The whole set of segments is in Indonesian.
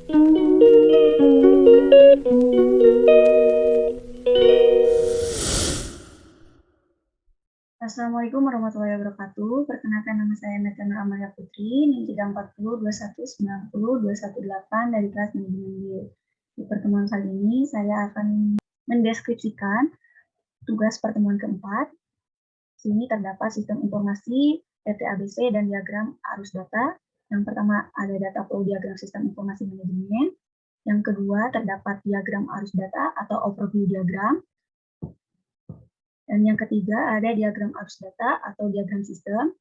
Assalamualaikum warahmatullahi wabarakatuh. Perkenalkan nama saya Natana Amalia Putri, NIM 34021902118 dari kelas manajemen B. Di pertemuan kali ini saya akan mendeskripsikan tugas pertemuan keempat. Di sini terdapat sistem informasi, PT ABC, dan diagram arus data. Yang pertama ada data flow diagram sistem informasi manajemen. Yang kedua terdapat diagram arus data atau overview diagram. Dan yang ketiga ada diagram arus data atau diagram sistem.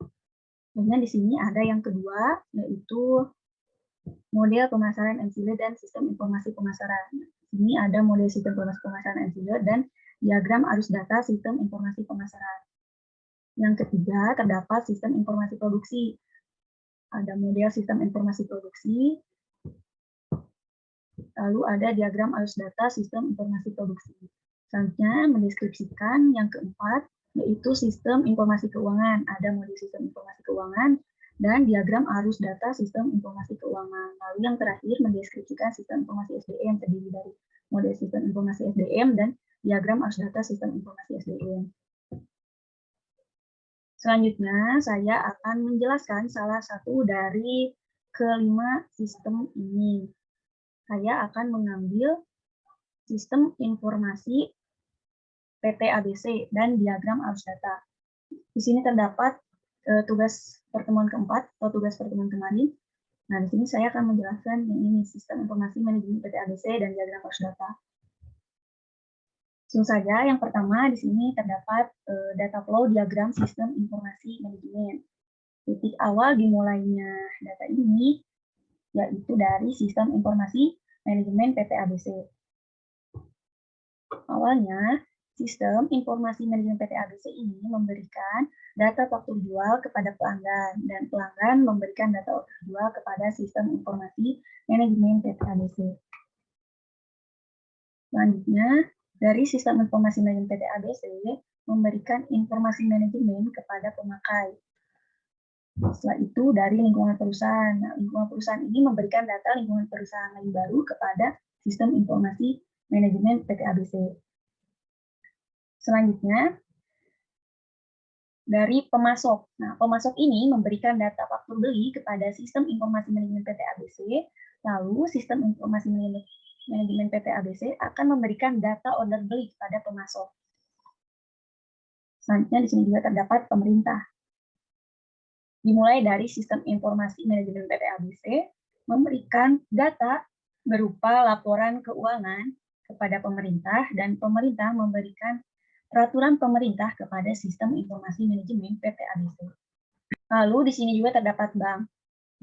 Kemudian di sini ada yang kedua, yaitu model pemasaran MCL dan sistem informasi pemasaran. Di sini ada model sistem informasi pemasaran MCL dan diagram arus data sistem informasi pemasaran. Yang ketiga terdapat sistem informasi produksi. Ada model sistem informasi produksi, lalu ada diagram arus data sistem informasi produksi. Selanjutnya mendeskripsikan yang keempat, yaitu sistem informasi keuangan. Ada model sistem informasi keuangan dan diagram arus data sistem informasi keuangan. Lalu yang terakhir mendeskripsikan sistem informasi SDM, terdiri dari model sistem informasi SDM dan diagram arus data sistem informasi SDM. Selanjutnya saya akan menjelaskan salah satu dari kelima sistem ini. Saya akan mengambil sistem informasi PT ABC dan diagram arus data. Di sini terdapat tugas pertemuan keempat atau tugas pertemuan kemarin. Nah, di sini saya akan menjelaskan yang ini sistem informasi manajemen PT ABC dan diagram arus data. Langsung saja, yang pertama di sini terdapat data flow diagram sistem informasi manajemen. Titik awal dimulainya data ini yaitu dari sistem informasi manajemen PT ABC. Awalnya, sistem informasi manajemen PT ABC ini memberikan data faktur jual kepada pelanggan, dan pelanggan memberikan data order jual kepada sistem informasi manajemen PT ABC. Selanjutnya, dari sistem informasi manajemen PT ABC memberikan informasi manajemen kepada pemakai. Setelah itu, dari lingkungan perusahaan. Nah, lingkungan perusahaan ini memberikan data lingkungan perusahaan yang baru kepada sistem informasi manajemen PT ABC. Selanjutnya, dari pemasok. Nah, pemasok ini memberikan data faktur beli kepada sistem informasi manajemen PT ABC, lalu sistem informasi manajemen PT ABC akan memberikan data order beli kepada pemasok. Selanjutnya, di sini juga terdapat pemerintah. Dimulai dari sistem informasi manajemen PT ABC, memberikan data berupa laporan keuangan kepada pemerintah, dan pemerintah memberikan peraturan pemerintah kepada sistem informasi manajemen PT ABC. Lalu di sini juga terdapat bank.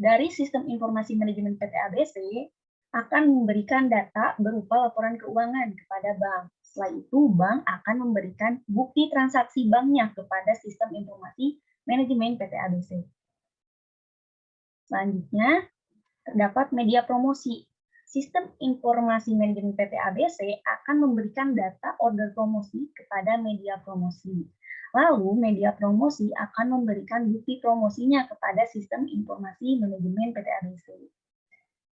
Dari sistem informasi manajemen PT ABC akan memberikan data berupa laporan keuangan kepada bank. Setelah itu, bank akan memberikan bukti transaksi banknya kepada sistem informasi manajemen PT ABC. Selanjutnya, terdapat media promosi. Sistem informasi manajemen PT ABC akan memberikan data order promosi kepada media promosi. Lalu, media promosi akan memberikan bukti promosinya kepada sistem informasi manajemen PT ABC.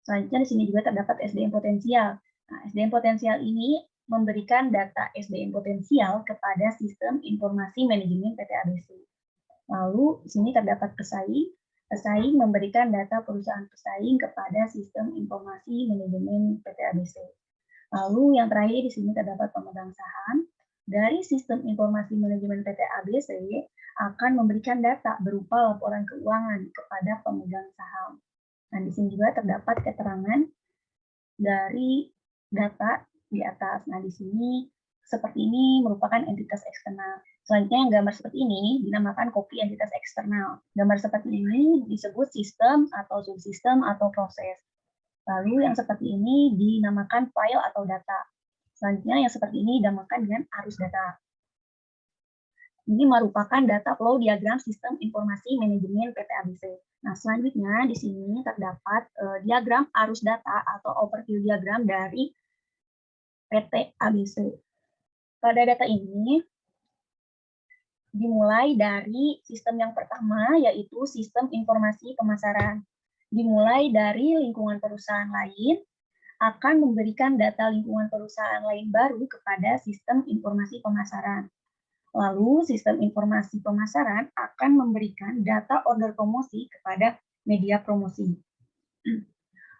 Selanjutnya, di sini juga terdapat SDM potensial. Nah, SDM potensial ini memberikan data SDM potensial kepada sistem informasi manajemen PT ABC. Lalu, di sini terdapat pesaing. Pesaing memberikan data perusahaan pesaing kepada sistem informasi manajemen PT ABC. Lalu yang terakhir di sini terdapat pemegang saham. Dari sistem informasi manajemen PT ABC akan memberikan data berupa laporan keuangan kepada pemegang saham. Nah, di sini juga terdapat keterangan dari data di atas. Nah, di sini seperti ini merupakan entitas eksternal. Selanjutnya yang gambar seperti ini dinamakan kopi entitas eksternal. Gambar seperti ini disebut sistem atau subsistem atau proses. Lalu yang seperti ini dinamakan file atau data. Selanjutnya yang seperti ini dinamakan dengan arus data. Ini merupakan data flow diagram sistem informasi manajemen PT ABC. Nah, selanjutnya di sini terdapat diagram arus data atau overview diagram dari PT ABC. Pada data ini dimulai dari sistem yang pertama, yaitu sistem informasi pemasaran. Dimulai dari lingkungan perusahaan lain, akan memberikan data lingkungan perusahaan lain baru kepada sistem informasi pemasaran. Lalu, sistem informasi pemasaran akan memberikan data order promosi kepada media promosi.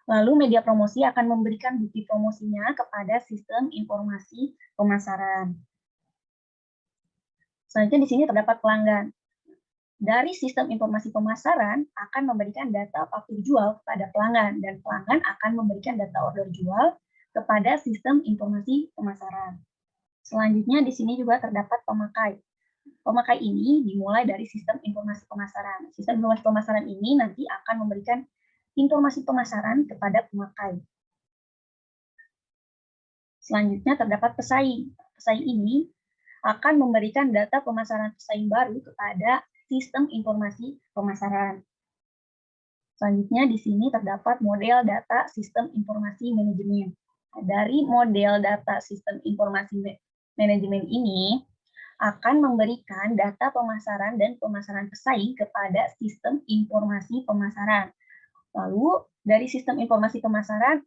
Lalu, media promosi akan memberikan bukti promosinya kepada sistem informasi pemasaran. Selanjutnya di sini terdapat pelanggan. Dari sistem informasi pemasaran akan memberikan data faktur jual kepada pelanggan, dan pelanggan akan memberikan data order jual kepada sistem informasi pemasaran. Selanjutnya di sini juga terdapat pemakai. Pemakai ini dimulai dari sistem informasi pemasaran. Sistem informasi pemasaran ini nanti akan memberikan informasi pemasaran kepada pemakai. Selanjutnya terdapat pesaing. Pesaing ini akan memberikan data pemasaran pesaing baru kepada sistem informasi pemasaran. Selanjutnya di sini terdapat model data sistem informasi manajemen. Dari model data sistem informasi manajemen ini akan memberikan data pemasaran dan pemasaran pesaing kepada sistem informasi pemasaran. Lalu dari sistem informasi pemasaran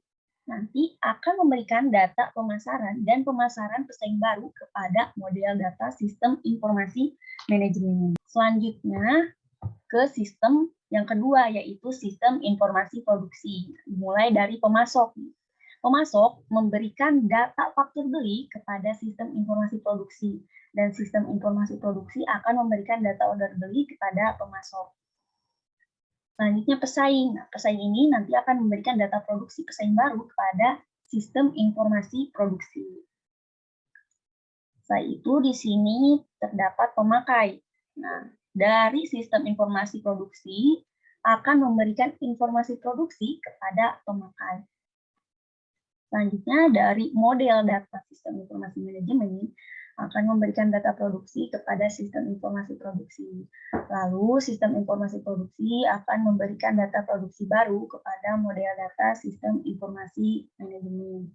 nanti akan memberikan data pemasaran dan pemasaran pesaing baru kepada model data sistem informasi manajemen. Selanjutnya ke sistem yang kedua, yaitu sistem informasi produksi. Mulai dari pemasok. Pemasok memberikan data faktur beli kepada sistem informasi produksi, dan sistem informasi produksi akan memberikan data order beli kepada pemasok. Selanjutnya pesaing. Nah, pesaing ini nanti akan memberikan data produksi pesaing baru kepada sistem informasi produksi. Setelah itu di sini terdapat pemakai. Nah, dari sistem informasi produksi akan memberikan informasi produksi kepada pemakai. Selanjutnya dari model data sistem informasi manajemen akan memberikan data produksi kepada sistem informasi produksi. Lalu sistem informasi produksi akan memberikan data produksi baru kepada model data sistem informasi manajemen.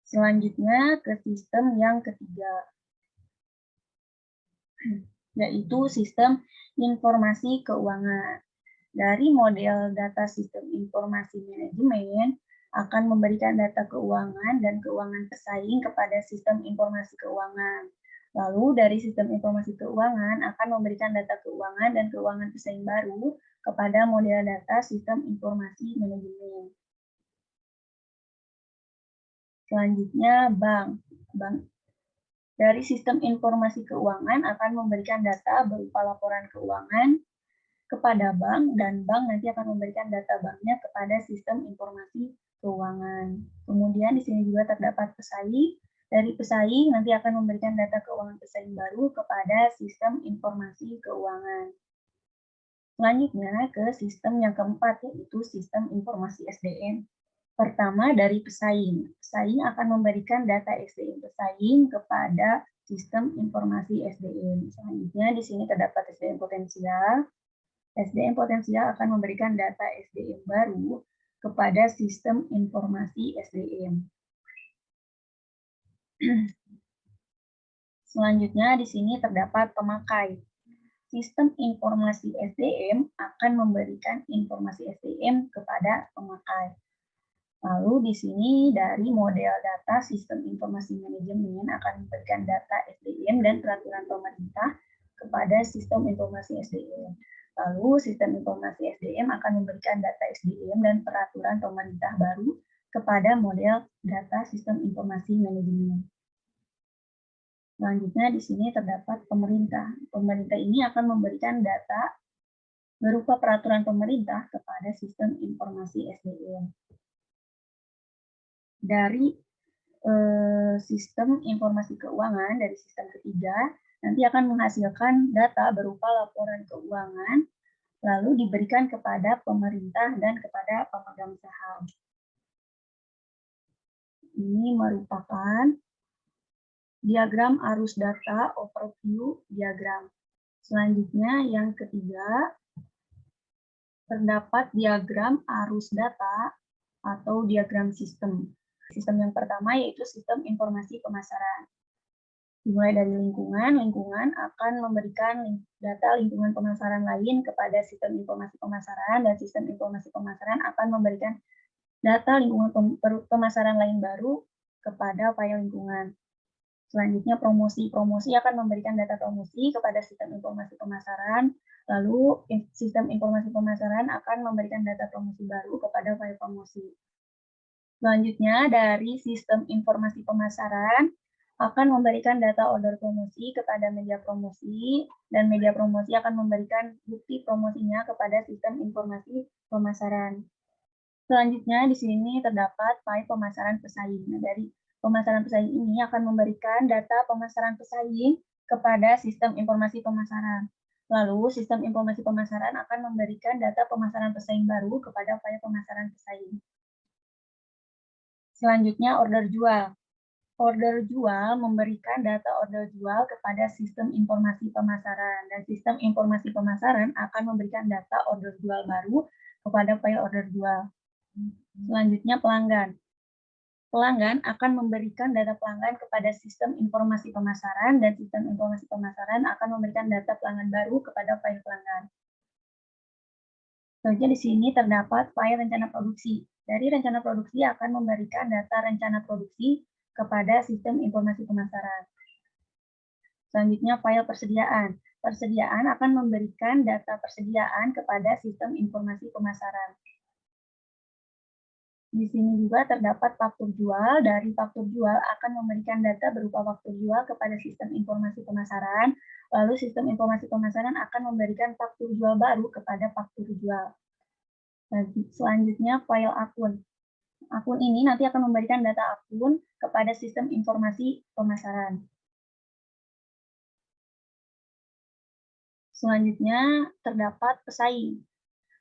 Selanjutnya ke sistem yang ketiga, yaitu sistem informasi keuangan. Dari model data sistem informasi manajemen akan memberikan data keuangan dan keuangan pesaing kepada sistem informasi keuangan. Lalu dari sistem informasi keuangan akan memberikan data keuangan dan keuangan pesaing baru kepada model data sistem informasi manajemen. Selanjutnya bank. Dari sistem informasi keuangan akan memberikan data berupa laporan keuangan kepada bank, dan bank nanti akan memberikan data banknya kepada sistem informasi keuangan. Kemudian di sini juga terdapat pesaing. Dari pesaing nanti akan memberikan data keuangan pesaing baru kepada sistem informasi keuangan. Selanjutnya ke sistem yang keempat, yaitu sistem informasi SDM. Pertama dari pesaing. Pesaing akan memberikan data SDM pesaing kepada sistem informasi SDM. Selanjutnya di sini terdapat SDM potensial. SDM potensial akan memberikan data SDM baru kepada sistem informasi SDM. Selanjutnya di sini terdapat pemakai. Sistem informasi SDM akan memberikan informasi SDM kepada pemakai. Lalu di sini dari model data sistem informasi manajemen akan memberikan data SDM dan peraturan pemerintah kepada sistem informasi SDM. Lalu sistem informasi SDM akan memberikan data SDM dan peraturan pemerintah baru kepada model data sistem informasi manajemen. Selanjutnya di sini terdapat pemerintah. Pemerintah ini akan memberikan data berupa peraturan pemerintah kepada sistem informasi SDM. Dari sistem informasi keuangan, dari sistem ketiga, nanti akan menghasilkan data berupa laporan keuangan, lalu diberikan kepada pemerintah dan kepada pemegang saham. Ini merupakan diagram arus data overview diagram. Selanjutnya yang ketiga, terdapat diagram arus data atau diagram sistem. Sistem yang pertama yaitu sistem informasi pemasaran. Dimulai dari lingkungan akan memberikan data lingkungan pemasaran lain kepada sistem informasi pemasaran, dan sistem informasi pemasaran akan memberikan data lingkungan pemasaran lain baru kepada file lingkungan. Selanjutnya promosi. Promosi akan memberikan data promosi kepada sistem informasi pemasaran, lalu sistem informasi pemasaran akan memberikan data promosi baru kepada file promosi. Selanjutnya, dari sistem informasi pemasaran akan memberikan data order promosi kepada media promosi, dan media promosi akan memberikan bukti promosinya kepada sistem informasi pemasaran. Selanjutnya, di sini terdapat file pemasaran pesaing. Nah, dari pemasaran pesaing ini akan memberikan data pemasaran pesaing kepada sistem informasi pemasaran. Lalu, sistem informasi pemasaran akan memberikan data pemasaran pesaing baru kepada file pemasaran pesaing. Selanjutnya, order jual. Order jual memberikan data order jual kepada sistem informasi pemasaran, dan sistem informasi pemasaran akan memberikan data order jual baru kepada file order jual. Selanjutnya, pelanggan. Pelanggan akan memberikan data pelanggan kepada sistem informasi pemasaran, dan sistem informasi pemasaran akan memberikan data pelanggan baru kepada file pelanggan. Selanjutnya di sini terdapat file rencana produksi. Dari rencana produksi akan memberikan data rencana produksi kepada sistem informasi pemasaran. Selanjutnya file persediaan. Persediaan akan memberikan data persediaan kepada sistem informasi pemasaran. Di sini juga terdapat faktur jual. Dari faktur jual akan memberikan data berupa faktur jual kepada sistem informasi pemasaran. Lalu sistem informasi pemasaran akan memberikan faktur jual baru kepada faktur jual. Selanjutnya file akun. Akun ini nanti akan memberikan data akun kepada sistem informasi pemasaran. Selanjutnya terdapat pesaing.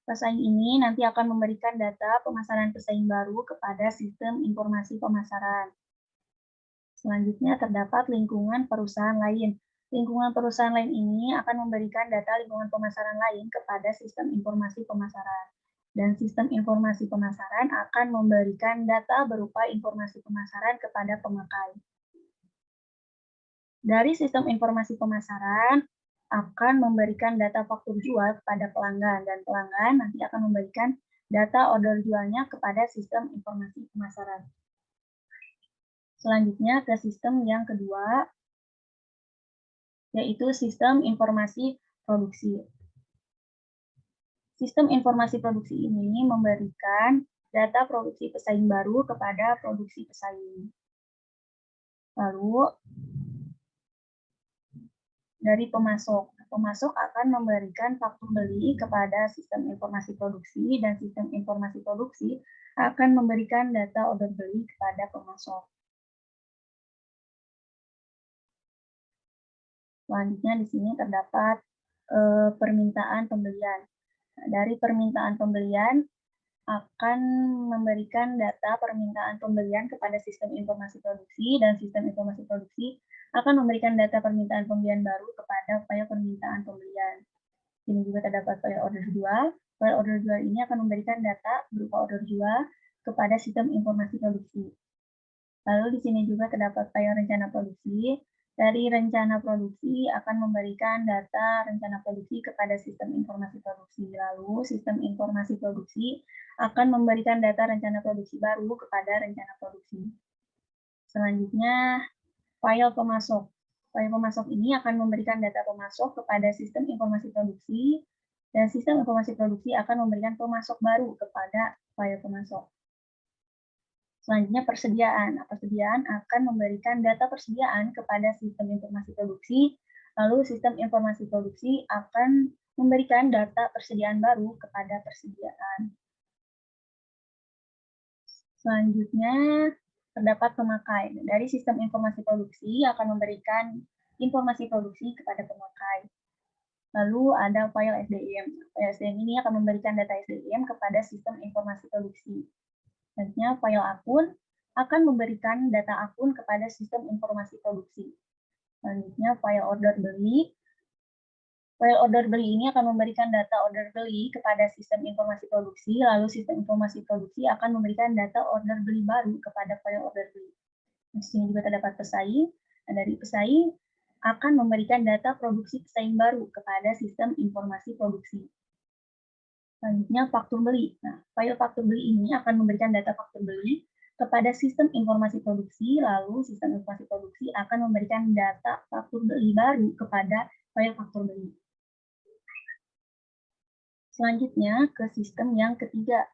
Pesaing ini nanti akan memberikan data pemasaran pesaing baru kepada sistem informasi pemasaran. Selanjutnya terdapat lingkungan perusahaan lain. Lingkungan perusahaan lain ini akan memberikan data lingkungan pemasaran lain kepada sistem informasi pemasaran. Dan sistem informasi pemasaran akan memberikan data berupa informasi pemasaran kepada pemakai. Dari sistem informasi pemasaran akan memberikan data faktur jual kepada pelanggan, dan pelanggan nanti akan memberikan data order jualnya kepada sistem informasi pemasaran. Selanjutnya ke sistem yang kedua, yaitu sistem informasi produksi. Sistem informasi produksi ini memberikan data produksi pesaing baru kepada produksi pesaing. Lalu, dari pemasok. Pemasok akan memberikan faktur beli kepada sistem informasi produksi, dan sistem informasi produksi akan memberikan data order beli kepada pemasok. Selanjutnya di sini terdapat permintaan pembelian. Dari permintaan pembelian akan memberikan data permintaan pembelian kepada sistem informasi produksi, dan sistem informasi produksi akan memberikan data permintaan pembelian baru kepada file permintaan pembelian. Ini juga terdapat file order jual. File order jual ini akan memberikan data berupa order jual kepada sistem informasi produksi. Lalu di sini juga terdapat file rencana produksi. Dari rencana produksi akan memberikan data rencana produksi kepada sistem informasi produksi. Lalu sistem informasi produksi akan memberikan data rencana produksi baru kepada rencana produksi. Selanjutnya, file pemasok. File pemasok ini akan memberikan data pemasok kepada sistem informasi produksi, dan sistem informasi produksi akan memberikan pemasok baru kepada file pemasok. Selanjutnya persediaan. Persediaan akan memberikan data persediaan kepada sistem informasi produksi, lalu sistem informasi produksi akan memberikan data persediaan baru kepada persediaan. Selanjutnya terdapat pemakai. Dari sistem informasi produksi akan memberikan informasi produksi kepada pemakai. Lalu ada file SDM. File SDM ini akan memberikan data SDM kepada sistem informasi produksi. Selanjutnya, file akun akan memberikan data akun kepada sistem informasi produksi. Selanjutnya, file order beli. File order beli ini akan memberikan data order beli kepada sistem informasi produksi, lalu sistem informasi produksi akan memberikan data order beli baru kepada file order beli. Di sini juga terdapat pesaing. Dari pesaing akan memberikan data produksi pesaing baru kepada sistem informasi produksi. Selanjutnya faktur beli. Nah, file faktur beli ini akan memberikan data faktur beli kepada sistem informasi produksi, lalu sistem informasi produksi akan memberikan data faktur beli baru kepada file faktur beli. Selanjutnya ke sistem yang ketiga.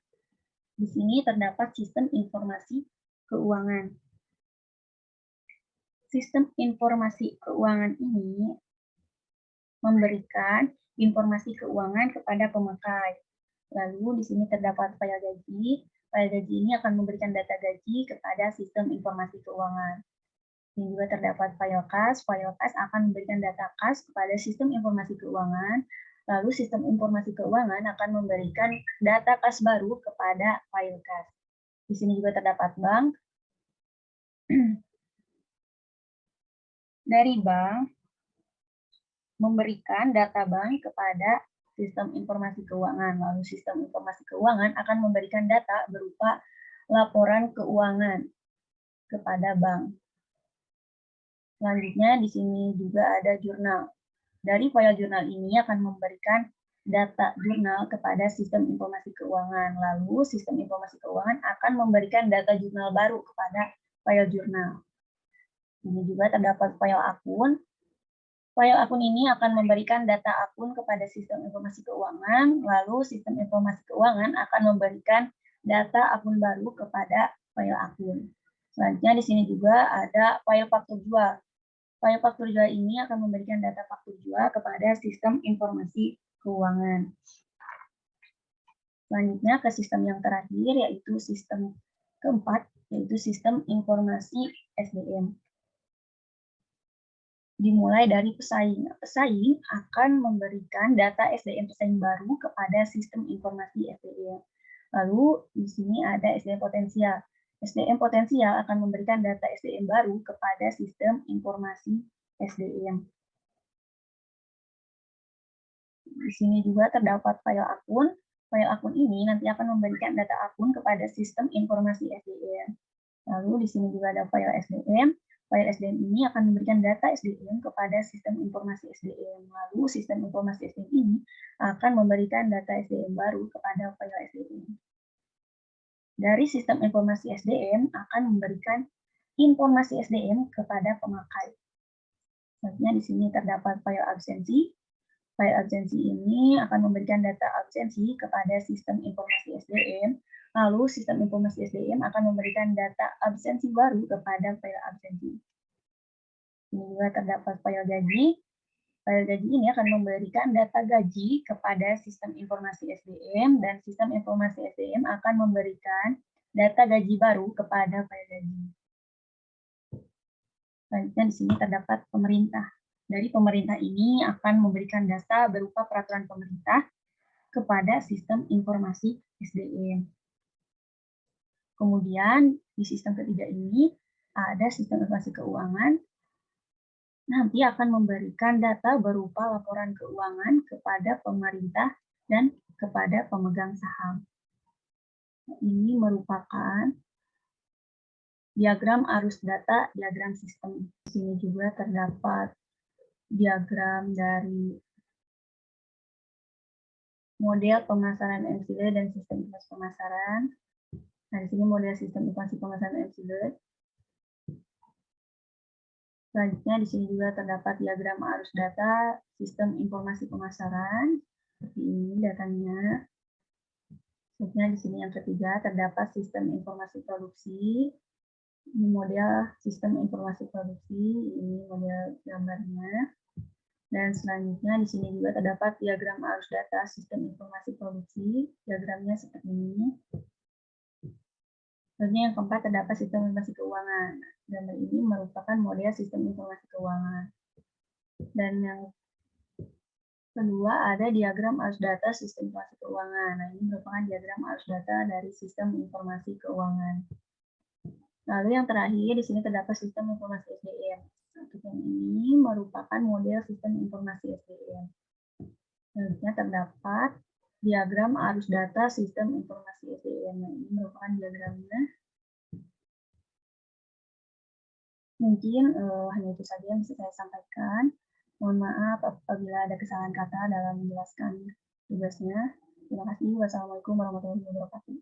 Di sini terdapat sistem informasi keuangan. Sistem informasi keuangan ini memberikan informasi keuangan kepada pemakai. Lalu di sini terdapat file gaji. File gaji ini akan memberikan data gaji kepada sistem informasi keuangan. Ini juga terdapat file kas. File kas akan memberikan data kas kepada sistem informasi keuangan. Lalu sistem informasi keuangan akan memberikan data kas baru kepada file kas. Di sini juga terdapat bank. Dari bank memberikan data bank kepada sistem informasi keuangan. Lalu sistem informasi keuangan akan memberikan data berupa laporan keuangan kepada bank. Selanjutnya di sini juga ada jurnal. Dari file jurnal ini akan memberikan data jurnal kepada sistem informasi keuangan. Lalu sistem informasi keuangan akan memberikan data jurnal baru kepada file jurnal. Ini juga terdapat file akun. File akun ini akan memberikan data akun kepada sistem informasi keuangan, lalu sistem informasi keuangan akan memberikan data akun baru kepada file akun. Selanjutnya di sini juga ada file faktur jual. File faktur jual ini akan memberikan data faktur jual kepada sistem informasi keuangan. Selanjutnya ke sistem yang terakhir, yaitu sistem keempat, yaitu sistem informasi SDM. Dimulai dari pesaing. Pesaing akan memberikan data SDM pesaing baru kepada sistem informasi SDM. Lalu di sini ada SDM potensial. SDM potensial akan memberikan data SDM baru kepada sistem informasi SDM. Di sini juga terdapat file akun. File akun ini nanti akan memberikan data akun kepada sistem informasi SDM. Lalu di sini juga ada file SDM. File SDM ini akan memberikan data SDM kepada sistem informasi SDM. Lalu sistem informasi SDM ini akan memberikan data SDM baru kepada file SDM. Dari sistem informasi SDM akan memberikan informasi SDM kepada pemakai. Selanjutnya di sini terdapat file absensi. File absensi ini akan memberikan data absensi kepada sistem informasi SDM. Lalu sistem informasi SDM akan memberikan data absensi baru kepada file absensi. Ini juga terdapat file gaji. File gaji ini akan memberikan data gaji kepada sistem informasi SDM, dan sistem informasi SDM akan memberikan data gaji baru kepada file gaji. Selanjutnya di sini terdapat pemerintah. Dari pemerintah ini akan memberikan data berupa peraturan pemerintah kepada sistem informasi SDM. Kemudian di sistem ketiga ini ada sistem informasi keuangan. Nanti akan memberikan data berupa laporan keuangan kepada pemerintah dan kepada pemegang saham. Ini merupakan diagram arus data, diagram sistem. Di sini juga terdapat diagram dari model pemasaran MCD dan sistem informasi pemasaran. Nah, di sini model sistem informasi pemasaran MCD. Selanjutnya di sini juga terdapat diagram arus data sistem informasi pemasaran. Seperti ini datanya. Selanjutnya di sini yang ketiga terdapat sistem informasi produksi. Ini model sistem informasi produksi, ini model gambarnya. Dan selanjutnya di sini juga terdapat diagram arus data sistem informasi produksi. Diagramnya seperti ini. Selanjutnya yang keempat terdapat sistem informasi keuangan. Gambar ini merupakan model sistem informasi keuangan. Dan yang kedua ada diagram arus data sistem informasi keuangan. Nah, ini merupakan diagram arus data dari sistem informasi keuangan. Lalu yang terakhir di sini terdapat sistem informasi SDM. Untuk yang ini merupakan model sistem informasi SDM. Selanjutnya terdapat diagram arus data sistem informasi SDM. Nah, ini merupakan diagramnya. Mungkin hanya itu saja yang bisa saya sampaikan. Mohon maaf apabila ada kesalahan kata dalam menjelaskan tugasnya. Terima kasih. Wassalamualaikum warahmatullahi wabarakatuh.